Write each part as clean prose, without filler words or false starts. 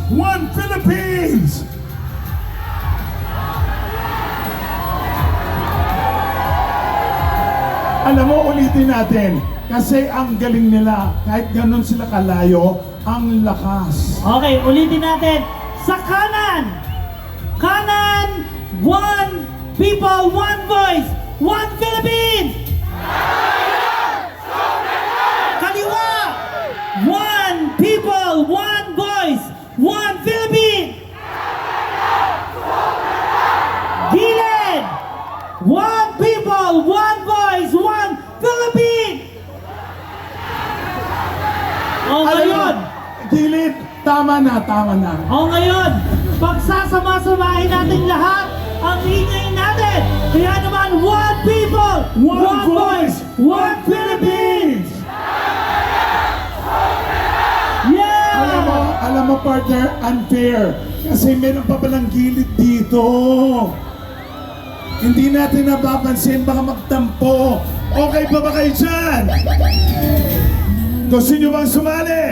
One Philippines! Alam mo, ulitin natin. Kasi ang galing nila, kahit ganun sila kalayo, ang lakas. Okay, ulitin natin. Sa kanan! Kanan! One people, one voice, one Philippines! Kaliwa! One people, one voice, one Philippines! Gilid! One people, one voice, one Philippines! O ngayon, Gilid, tama na, tama na. o ngayon, pagsasama-samahin natin lahat ang ingay natin. Kaya naman, one people, one voice, one Philippines! Yeah! Alam mo partner, unfair. Kasi meron pa palang gilid dito. Hindi natin napapansin, baka magtampo. Okay pa ba kayo dyan? Gusto nyo bang sumali?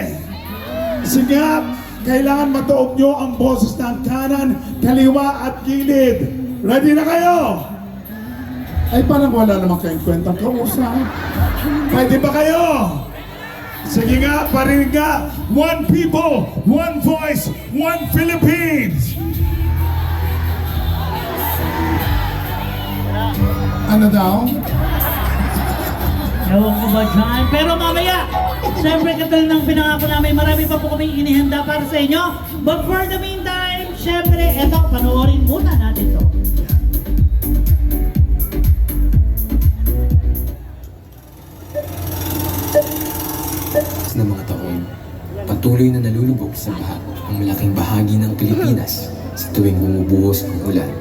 Sige, kailangan matuog nyo ang boses ng kanan, kaliwa at gilid. Ready na kayo? Ay parang wala namang kayong kwentang kausap. Pwede ba kayo? Sige nga, parinig nga. One people, one voice, one Philippines. Ano daw? Ewan ko ba dyan? Pero mamaya, syempre katulad ng pinangako namin, marami pa po kami inihanda para sa inyo. But for the meantime, syempre, eto, panoorin muna natin to. Na mga taon, patuloy na nalulubog sa baha ang malaking bahagi ng Pilipinas sa tuwing bumubuhos ang ulan.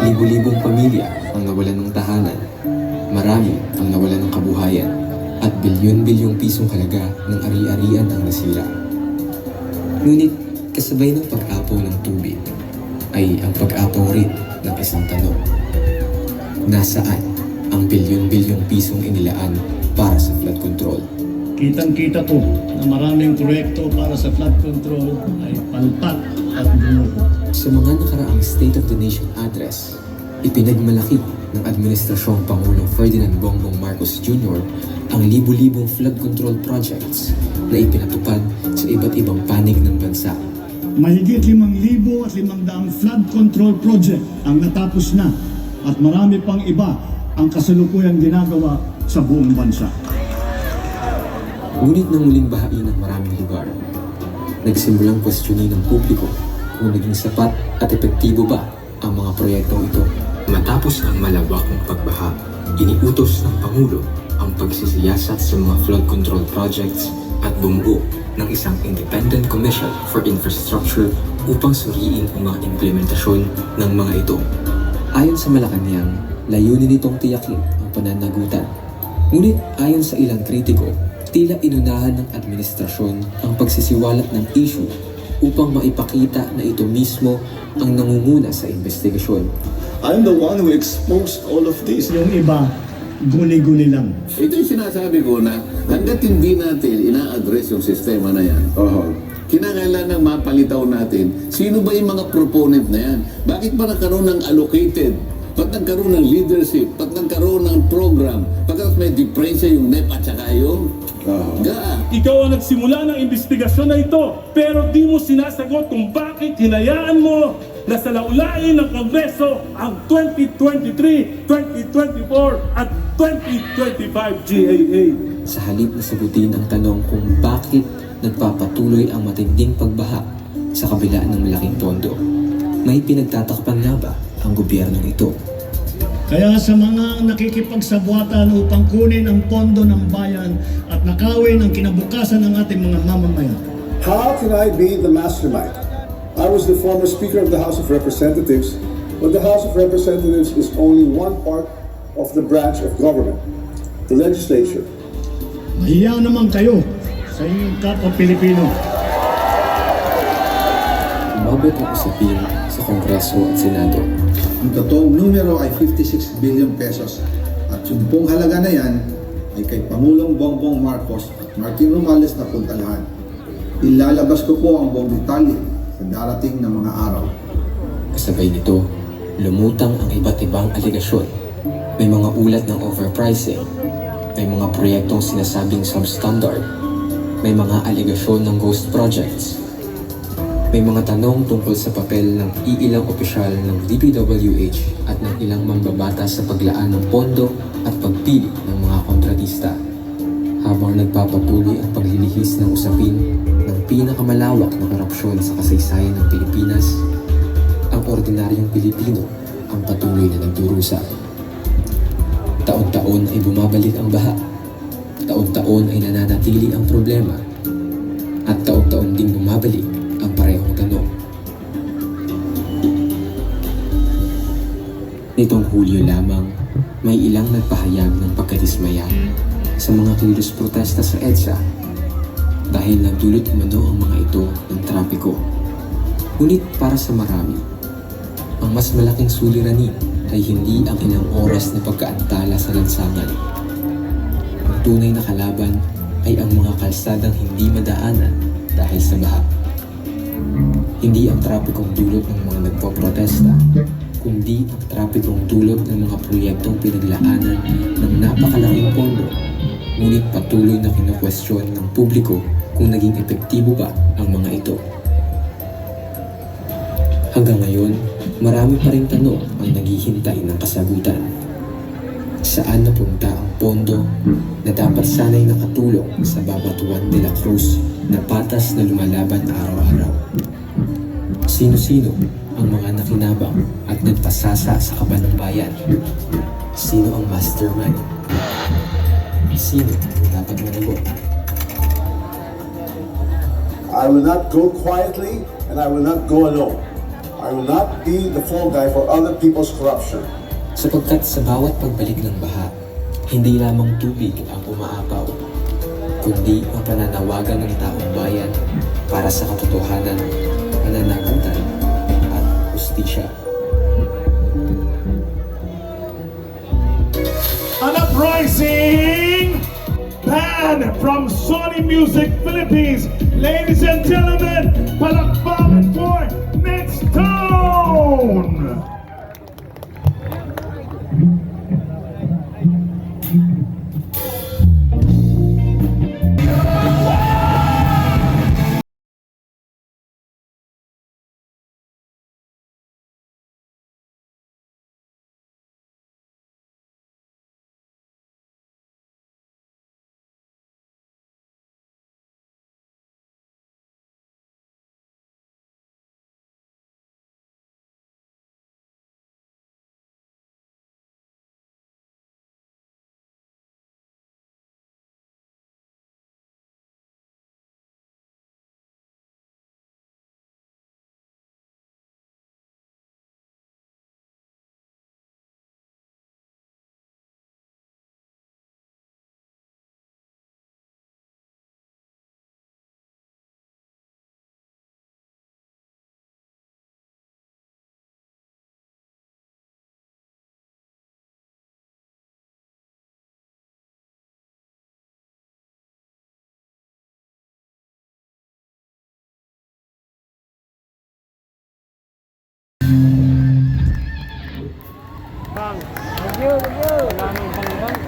Libo-libong pamilya ang nawalan ng tahanan, marami ang nawalan ng kabuhayan, at bilyon-bilyong pisong halaga ng ari-arian ang nasira. Ngunit kasabay ng pag-apaw ng tubig ay ang pag-apaw rin ng isang tanong. Nasaan ang bilyon-bilyong pisong inilaan para sa flood control? Kitang-kita ko na maraming proyekto para sa flood control ay palpak at bumubo. Sa mga nakaraang State of the Nation address, ipinagmalaki ng Administrasyong Pangulong Ferdinand Bongbong Marcos Jr. ang libu-libong flood control projects na ipinatupad sa iba't ibang panig ng bansa. Mahigit 5,500 flood control project ang natapos na at marami pang iba ang kasalukuyang ginagawa sa buong bansa. Ngunit nang muling bahain ng maraming lugar, nagsimulang kwestiyonin ng publiko kung naging sapat at epektibo ba ang mga proyektong ito. Matapos ang malawakang pagbaha, iniutos ng Pangulo ang pagsisiyasat sa mga flood control projects at bumuo ng isang Independent Commission for Infrastructure upang suriin ang mga implementasyon ng mga ito. Ayon sa Malacanang, layunin nitong tiyakin ang pananagutan. Ngunit ayon sa ilang kritiko, tila inunahan ng administrasyon ang pagsisiwalat ng issue upang maipakita na ito mismo ang nangunguna sa investigasyon. I'm the one who exposed all of this. Yung iba, guni-guni lang. Ito yung sinasabi ko na hanggat hindi natin ina-address yung sistema na yan, kinakailangan mapalitaw natin sino ba yung mga proponent na yan. Bakit ba nagkaroon ng allocated? Ba't nagkaroon ng leadership? Ba't nagkaroon ng program? Pagkat may diferensya yung NEP at saka yung GAA. Ikaw ang nagsimula ng investigasyon na ito, pero di mo sinasagot kung bakit hinayaan mo na salaulain ng Kongreso ang 2023, 2024 at 2025 GAA. Sa halip na sagutin ang tanong kung bakit nagpapatuloy ang matinding pagbaha sa kabila ng malaking pondo, may pinagtatakpan nga ba ang gobyernong ito? Kaya sa mga nakikipagsabwatan upang kunin ang pondo ng bayan at nakawin ang kinabukasan ng ating mga mamamayan. How can I be the mastermind? I was the former Speaker of the House of Representatives, but the House of Representatives is only one part of the branch of government, the legislature. Mahiya naman kayo sa inyong kapwa Pilipino. Umabot ang usapin sa Kongreso at Senado. Ang totoong numero ay 56 billion pesos at yung pong halaga na yan ay kay Pangulong Bongbong Marcos at Martin Romales na puntalahan. Ilalabas ko po ang buong detalye sa darating na mga araw. Kasabay nito, lumutang ang iba't ibang aligasyon. May mga ulat ng overpricing, may mga proyektong sinasabing substandard, may mga aligasyon ng ghost projects, may mga tanong tungkol sa papel ng iilang opisyal ng DPWH at ng ilang mambabata sa paglaan ng pondo at pagpili ng mga kontratista. Habang nagpapatuloy ang paglilihis ng usapin ng pinakamalawak na korupsyon sa kasaysayan ng Pilipinas, ang ordinaryong Pilipino ang patuloy na nagdurusa. Taon-taon ay bumabalik ang baha, taon-taon ay nananatili ang problema, at taon-taon ding bumabalik ang parehong tanong. Nitong Hulyo lamang, may ilang nagpahayag ng pagkadismaya sa mga kilos protesta sa EDSA dahil nagdulot umano ang mga ito ng trapiko. Ngunit para sa marami, ang mas malaking suliranin ay hindi ang ilang oras na pagkaantala sa lansangan. Ang tunay na kalaban ay ang mga kalsadang hindi madaanan dahil sa baha. Hindi ang trapikong dulot ng mga nagpoprotesta, kundi ang trapikong dulot ng mga proyektong pinaglaanan ng napakalaking pondo, ngunit patuloy na kinukwestiyon ng publiko kung naging epektibo ba ang mga ito. Hanggang ngayon, marami pa rin tanong ang naghihintay ng kasagutan. Saan napunta ang pondo na dapat sana'y nakatulong sa Babatuan de la Cruz na patas na lumalaban araw-araw? Sino-sino ang mga nakinabang at nagpasasa sa kaban ng bayan? Sino ang mastermind? Sino ang dapat managot? I will not go quietly and I will not go alone. I will not be the fall guy for other people's corruption. Sapagkat sa bawat pagbalik ng baha, hindi lamang tubig ang umaapaw, kundi ang pananawagan ng taong bayan para sa katotohanan, pananagutan at hustisya. An uprising band from Sony Music Philippines. Ladies and gentlemen, palakpakan for Next Tone!